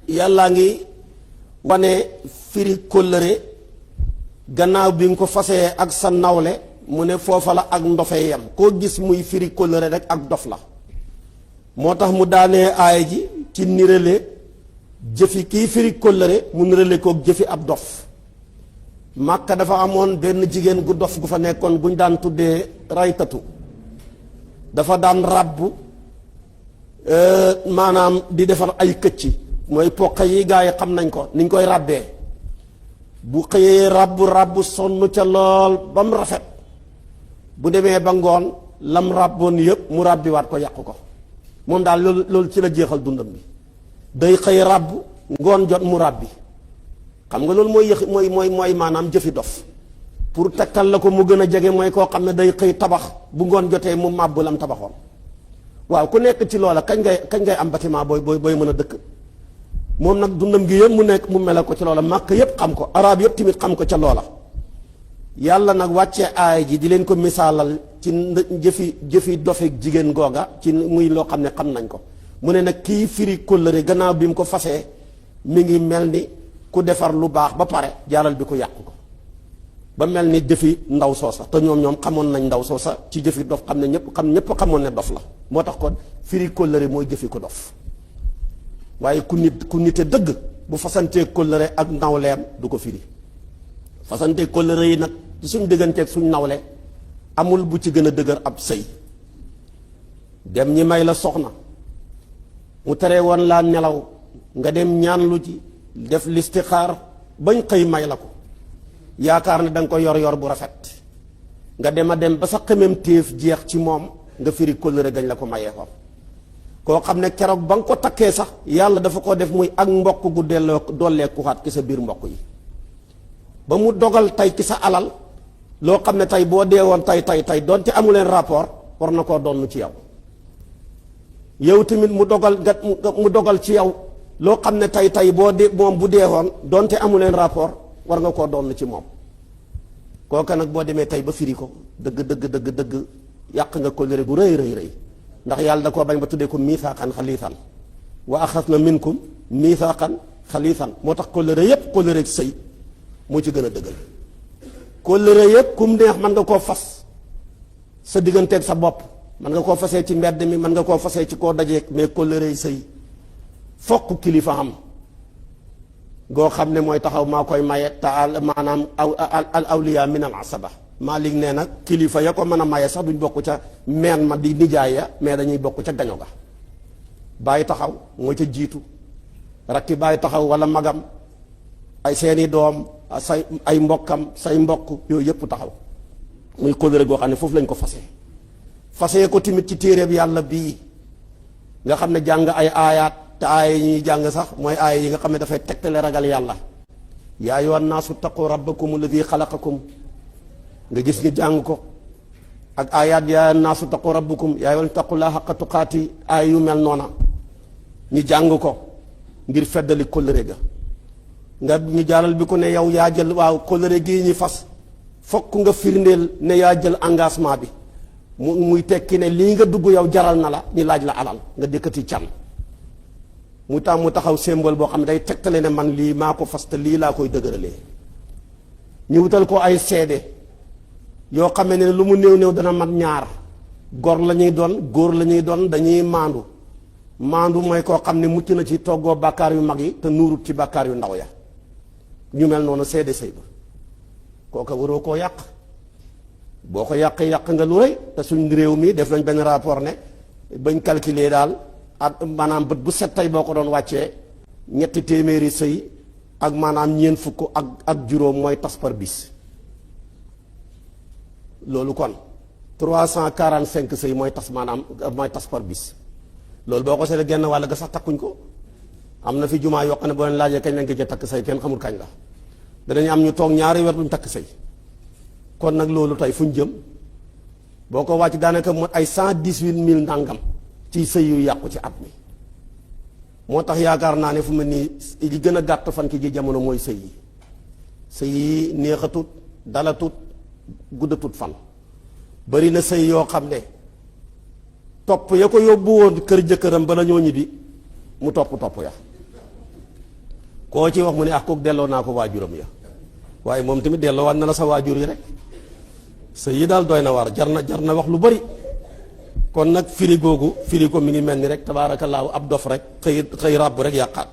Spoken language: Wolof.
yàllaa ngi wane firi kóllëre gannaaw bi nga ko fasee ak sa nawle mu ne foofa la ak ndofe yam koo gis muy firi kóllëre rek ak dof la moo tax mu daanee aaya ji ci nirale jëfi kii firi kóllëre mu nirale kook jëfi ab dof Màkka dafa amoon benn jigéen gu dof gu fa nekkoon guñ daan tuddee raytatu dafa daan ràbb maanaam di defar ay këcci mooy poq yi gaa yi xam nañ ko niñ koy ràbbee bu xëyee ràbb sonn ca lool ba mu rafet bu demee ba ngoon lam ràbboon yëpp mu ràbbiwaat ko yàq ko moom daal loolu ci la jeexal dundam bi day xëy ràbb ngoon jot mu ràbbi xam nga loolu mooy maanaam jëfi dof pour takkal la ko mu gën a jege mooy koo xam ne day xëy tabax bu ngoon jotee mu màbb lam tabaxoon waaw ku nekk ci loola kañ ngay am bâtiment booy mën a dëkk moom nag dundam gi yëpp mu nekk mu mel ko ci loola màkk yëpp xam ko arab yëpp tamit xam ko ca loola yàlla nag wàccee aaya ji di leen ko misaalal ci jëfi dofeek jigéen googa ci muy loo xam ne xam nañ ko mu ne nag kii firi kóllëre gannaaw bi mu ko fasee mi ngi mel ni ku defar lu baax ba pare jaaral bi ko yàqu ko ba mel ni jëfi ndaw soosa te ñoom xamoon nañ ndaw soosa ci jëfi dof xam ne ñëpp xamoon ne dof la moo tax kon firi kóllëre mooy jëfi ko dof waaye ku nite dëgg bu fasantee kóllëre ak nawleem du ko firi fasantee kóllëre yi nag ci suñ digganteeg suñ nawle amul bu ci gën a dëgër ab sëy dem ñi may la soxna mu tere woon laa nelaw nga dem ñaan lu ji def listixaar bañ xëy may la ko yaakaar ne da nga ko yor bu rafet nga dem a dem ba sa xemem téef jeex ci moom nga firi kóllëre gañ la ko mayee ko koo xam ne keroog ba nga ko takkee sax yàlla dafa ko def muy ak mbokk gu dollee kuxaat ki sa biir mbokk yi ba mu dogal tey ci sa alal loo xam ne tey boo dee woon tey doonte amu leen rapport war na koo donn ci yow tamit mu dogal ci yow loo xam ne tey boo dee moom bu dee woon doonte amu leen rapport war nga koo donn ci moom kooka nag boo demee tey ba firi ko dëgg yàq nga kóllëre gu rëy ndax yàlla da koo bañ ba tuddee ko miisaaqan xaliisan wa axasna minkum miisaaqan xaliisan moo tax kóllëre yépp kóllëre sëy moo ci gën a dëggal kóllëre yépp kum neex mën nga koo fas sa digganteeg sa bopp mën nga koo fasee ci mbedd mi mën nga koo fasee ci koo dajeeg mais kóllëre sëy fokk kilifa am goo xam ne mooy taxaw maa koy maye taal maanaam al awliya min al asaba Maalik nee nag kilifa ya ko mën a maye sax duñ bokk ca meen ma di nijaay ya mais dañuy bokk ca gaño ga bàyyi taxaw moo ca jiitu rakki bàyyi taxaw wala magam ay seeni doom ay mbokkam say mbokk yooyu yëpp taxaw muy kóllëre goo xam ne foofu lañ ko fasee ko tamit ci téeréeb yàlla bii nga xam ne jàng ay aayaat te aaya yi ñuy jàng sax mooy aaya yi nga xam ne dafay tegtale ragal yàlla yaa ayyuhan naasu ttaqu rabbakum alladi xalaqakum nga gis ñu jàng ko ak aayaat yaa ayyuhan naasu ttaqu rabbakum yaa ayyuhan ittaqullaaha haqqa tuqaati aaya yu mel noona ñu jàng ko ngir feddali kóllëre ga nga ñu jaaral bi ko ne yow yaa jël waaw kóllëre gii ñi fas fokk nga firndeel ne yaa jël engagement bi muy tekki ne lii nga dugg yow jaral na la ñu laaj la alal nga dëkkati can mu taxaw symbole boo xam ne day tegtale ne man lii maa ko fas te lii laa koy dëgëralee ñu wutal ko ay seede yoo xam ne lu mu néew dana mat ñaar góor la ñuy doon dañuy maandu mooy koo xam ne mucc na ci toggoo bàkkaar yu mag yi te nuurut ci bàkkaar yu ndaw ya ñu mel noonu seede sëy ba kooka waroo koo yàq boo ko yàq nga lu rëy te suñ réew mi def nañ benn rapport ne bañ calculer daal at maanaam bët bu set tey boo ko doon wàccee 300 sëy ak maanaam 40 ak juróom mooy tas par bis loolu kon 345 sëy mooy tas par bis loolu boo ko seetee genn wàll ga sax takkuñ ko am na fi jumaa yoo xam ne boo leen laajee kañ lañ ko takk sëy kenn xamul kañ la danañ am ñu toog ñaari weer duñ takk sëy kon nag loolu tey fu ñu jëm boo ko wàcc daanaka mot ay 118 000 ndàngam ci sëy yu yàqu ci at mi moo tax yaakaar naa ne fu mu nii li gën a gàtt fan ki ji jamono mooy sëy yi neexatut dalatut guddatut fan bari na sëy yoo xam ne topp ya ko yóbbu woon kër jëkkëram bala ñoo ñibbi mu topp ya koo ci wax mu ne ah kooku delloo naa ko waajuram ya waaye moom tamit delloo waat na la sa waajur yi rek sa yi daal doy na waar jar na wax lu bari. kon nag firi googu firi ko mi ngi mel ni rek tabaarakallaahu ab dof rek xëy ràbb rek yàqaat